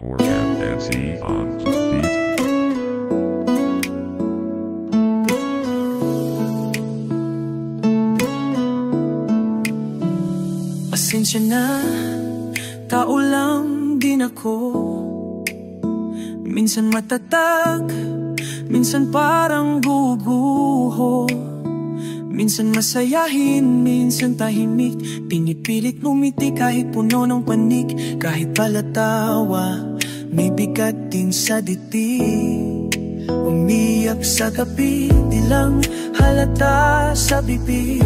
Morgan Nancy on the beat. Pasensya na, tao lang din ako. Minsan matatag, minsan parang guguho. Minsan masayahin, minsan tahimik. Pinipilit ngumiti kahit puno ng panik. Kahit palatawa, may bigat din sa dibdib. Umiyak sa gabi, di lang halata sa bibig.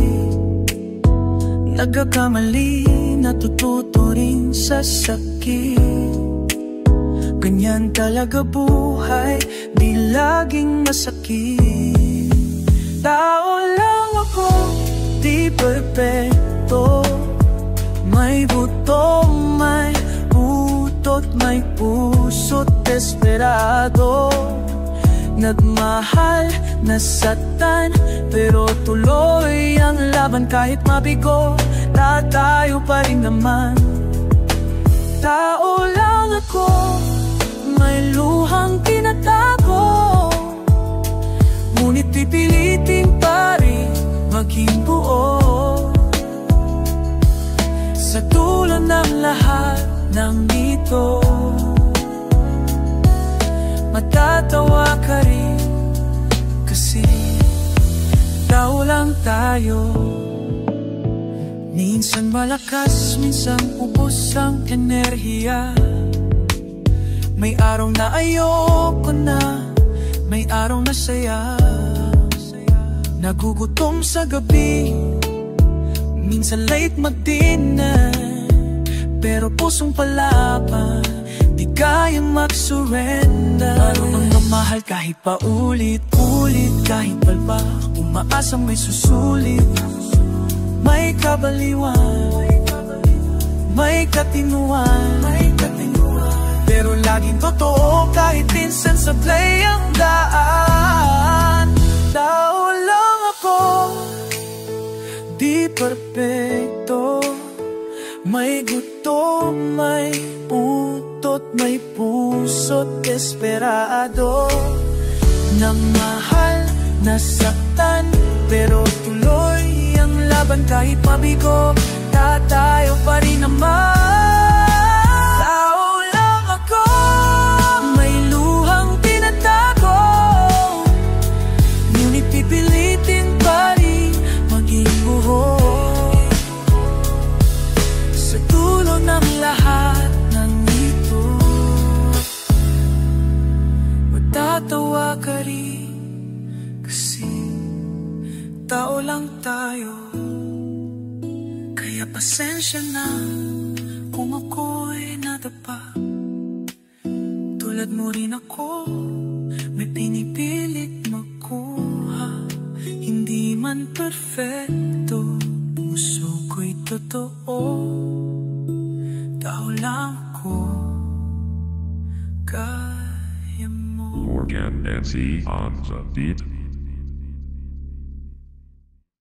Nagkakamali, natututo rin sa sakit. Ganyan talaga buhay, di laging masakit. Tao lang ako, di perpekto. May buto, may utot, may puso't desperado. Nagmahal, nasaktan, pero tuloy ang laban kahit mabigo. Tatayo pa rin naman. Tao lang ako, may luhang tinatago. Ngunit pipilitin pa rin maging buo. Sa dulo ng lahat ng ito, matatawa ka rin. Kasi tao lang tayo. Minsan malakas, minsan ubos ang enerhiya. May araw na ayoko na, may araw na saya. Nagugutom sa gabi, minsan late mag-dinner. Pero pusong palaban, di kayang mag-surrender. Marunong mamahal kahit paulit-ulit. Kahit palpa, umaasang may susulit. May kabaliwan, may katinuan, pero laging totoo kahit minsan sablay ang daan. Tao lang ako, di perpekto. May gutom, may utot, may puso't desperado. Nang mahal, nasaktan, pero tuloy ang laban kahit mabigo. Tatayo pa rin naman. Tao lang ako, may luhang tinatago. Ngunit pipilitin pa rin maging buo. Sa dulo ng lahat ng ito, matatawa ka rin. Kasi tao lang tayo. Kaya pasensya na kung ako'y nadapa. Tulad mo rin ako, may pinipilit makuha. Hindi man perfecto, puso ko'y totoo. Tao lang ako, kaya mo. Morgan Nancy on the beat.